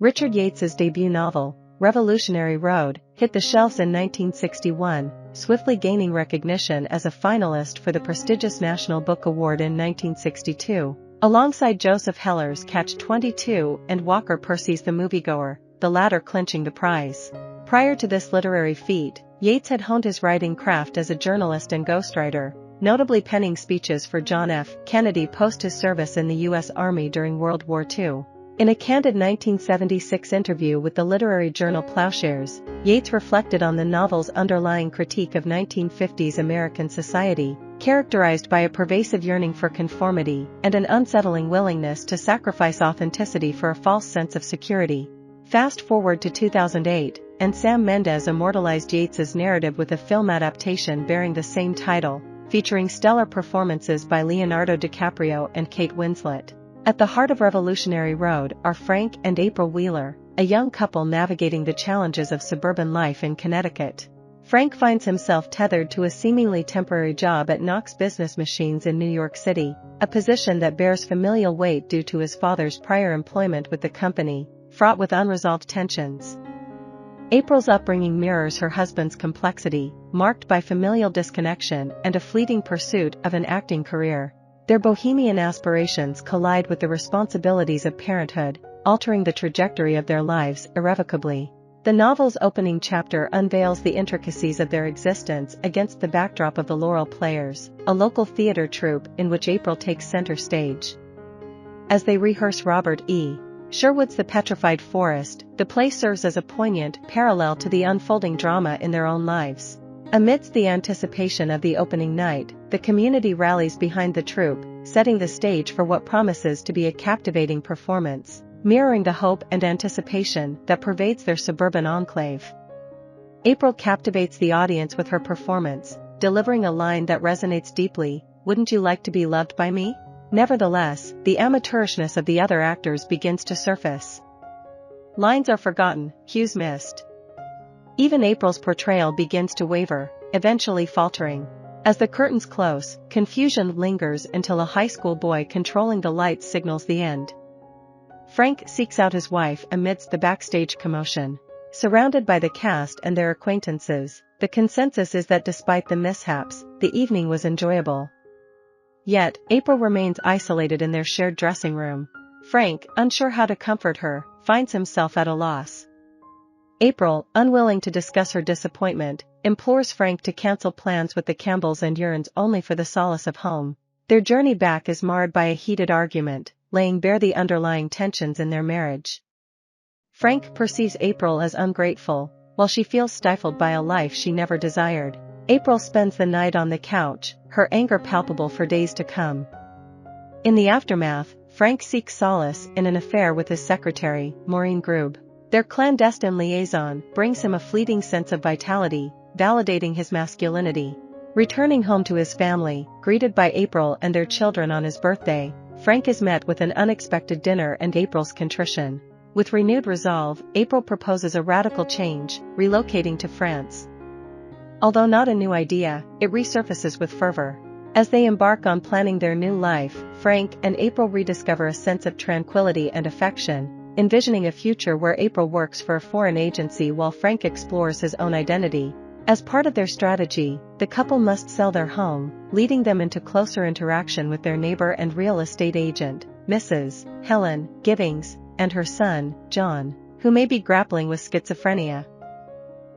Richard Yates's debut novel, Revolutionary Road, hit the shelves in 1961, swiftly gaining recognition as a finalist for the prestigious National Book Award in 1962, alongside Joseph Heller's Catch-22 and Walker Percy's The Moviegoer, the latter clinching the prize. Prior to this literary feat, Yates had honed his writing craft as a journalist and ghostwriter, notably penning speeches for John F. Kennedy post his service in the U.S. Army during World War II. In a candid 1976 interview with the literary journal Plowshares, Yates reflected on the novel's underlying critique of 1950s American society, characterized by a pervasive yearning for conformity and an unsettling willingness to sacrifice authenticity for a false sense of security. Fast forward to 2008, and Sam Mendes immortalized Yates's narrative with a film adaptation bearing the same title, featuring stellar performances by Leonardo DiCaprio and Kate Winslet. At the heart of Revolutionary Road are Frank and April Wheeler, a young couple navigating the challenges of suburban life in Connecticut. Frank finds himself tethered to a seemingly temporary job at Knox Business Machines in New York City, a position that bears familial weight due to his father's prior employment with the company, fraught with unresolved tensions. April's upbringing mirrors her husband's complexity, marked by familial disconnection and a fleeting pursuit of an acting career. Their bohemian aspirations collide with the responsibilities of parenthood, altering the trajectory of their lives irrevocably. The novel's opening chapter unveils the intricacies of their existence against the backdrop of the Laurel Players, a local theater troupe in which April takes center stage. As they rehearse Robert E. Sherwood's The Petrified Forest, the play serves as a poignant parallel to the unfolding drama in their own lives. Amidst the anticipation of the opening night, the community rallies behind the troupe, setting the stage for what promises to be a captivating performance, mirroring the hope and anticipation that pervades their suburban enclave. April captivates the audience with her performance, delivering a line that resonates deeply, "Wouldn't you like to be loved by me?" Nevertheless, the amateurishness of the other actors begins to surface. Lines are forgotten, cues missed. Even April's portrayal begins to waver, eventually faltering. As the curtains close, confusion lingers until a high school boy controlling the lights signals the end. Frank seeks out his wife amidst the backstage commotion. Surrounded by the cast and their acquaintances, the consensus is that despite the mishaps, the evening was enjoyable. Yet, April remains isolated in their shared dressing room. Frank, unsure how to comfort her, finds himself at a loss. April, unwilling to discuss her disappointment, implores Frank to cancel plans with the Campbells and yearns only for the solace of home. Their journey back is marred by a heated argument, laying bare the underlying tensions in their marriage. Frank perceives April as ungrateful, while she feels stifled by a life she never desired. April spends the night on the couch, her anger palpable for days to come. In the aftermath, Frank seeks solace in an affair with his secretary, Maureen Grube. Their clandestine liaison brings him a fleeting sense of vitality, validating his masculinity. Returning home to his family, greeted by April and their children on his birthday, Frank is met with an unexpected dinner and April's contrition. With renewed resolve, April proposes a radical change, relocating to France. Although not a new idea, it resurfaces with fervor. As they embark on planning their new life, Frank and April rediscover a sense of tranquility and affection, envisioning a future where April works for a foreign agency while Frank explores his own identity. As part of their strategy, the couple must sell their home, leading them into closer interaction with their neighbor and real estate agent, Mrs. Helen Giddings, and her son, John, who may be grappling with schizophrenia.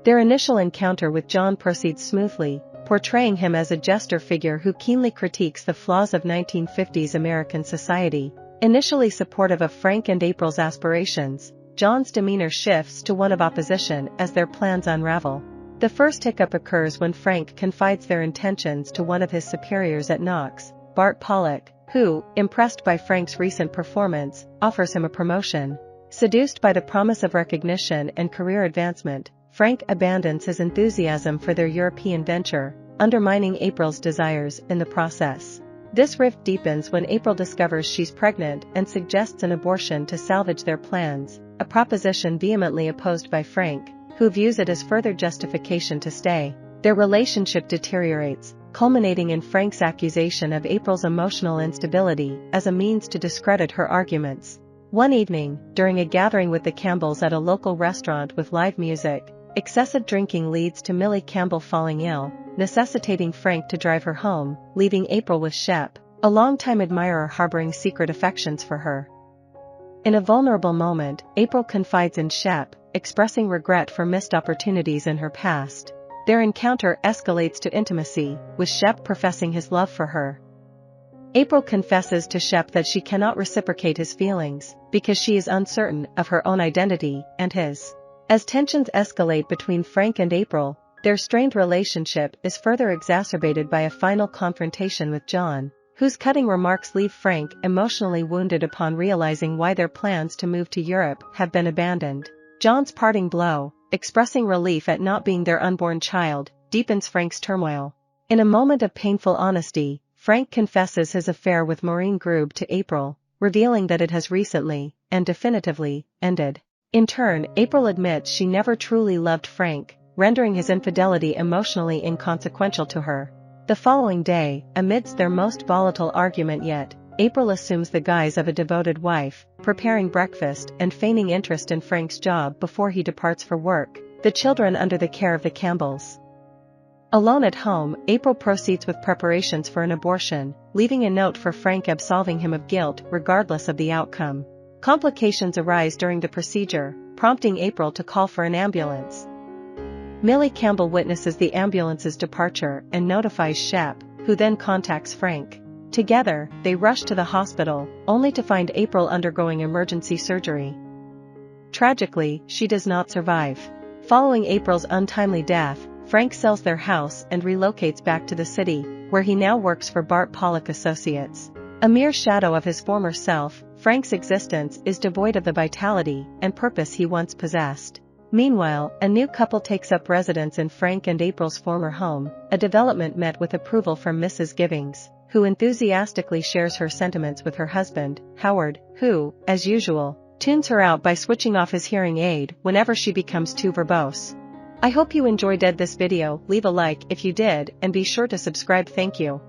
Their initial encounter with John proceeds smoothly, portraying him as a jester figure who keenly critiques the flaws of 1950s American society. Initially supportive of Frank and April's aspirations, John's demeanor shifts to one of opposition as their plans unravel. The first hiccup occurs when Frank confides their intentions to one of his superiors at Knox, Bart Pollock, who, impressed by Frank's recent performance, offers him a promotion. Seduced by the promise of recognition and career advancement, Frank abandons his enthusiasm for their European venture, undermining April's desires in the process. This rift deepens when April discovers she's pregnant and suggests an abortion to salvage their plans, a proposition vehemently opposed by Frank, who views it as further justification to stay. Their relationship deteriorates, culminating in Frank's accusation of April's emotional instability as a means to discredit her arguments. One evening, during a gathering with the Campbells at a local restaurant with live music, excessive drinking leads to Millie Campbell falling ill, necessitating Frank to drive her home, leaving April with Shep, a longtime admirer harboring secret affections for her. In a vulnerable moment, April confides in Shep, expressing regret for missed opportunities in her past. Their encounter escalates to intimacy, with Shep professing his love for her. April confesses to Shep that she cannot reciprocate his feelings, because she is uncertain of her own identity and his. As tensions escalate between Frank and April, their strained relationship is further exacerbated by a final confrontation with John, whose cutting remarks leave Frank emotionally wounded upon realizing why their plans to move to Europe have been abandoned. John's parting blow, expressing relief at not being their unborn child, deepens Frank's turmoil. In a moment of painful honesty, Frank confesses his affair with Maureen Grube to April, revealing that it has recently, and definitively, ended. In turn, April admits she never truly loved Frank, rendering his infidelity emotionally inconsequential to her. The following day, amidst their most volatile argument yet, April assumes the guise of a devoted wife, preparing breakfast and feigning interest in Frank's job before he departs for work, the children under the care of the Campbells. Alone at home, April proceeds with preparations for an abortion, leaving a note for Frank absolving him of guilt regardless of the outcome. Complications arise during the procedure, prompting April to call for an ambulance. Millie Campbell witnesses the ambulance's departure and notifies Shep, who then contacts Frank. Together, they rush to the hospital, only to find April undergoing emergency surgery. Tragically, she does not survive. Following April's untimely death, Frank sells their house and relocates back to the city, where he now works for Bart Pollock Associates. A mere shadow of his former self, Frank's existence is devoid of the vitality and purpose he once possessed. Meanwhile, a new couple takes up residence in Frank and April's former home, a development met with approval from Mrs. Givings, who enthusiastically shares her sentiments with her husband, Howard, who, as usual, tunes her out by switching off his hearing aid whenever she becomes too verbose. I hope you enjoyed this video. Leave a like if you did and be sure to subscribe. Thank you.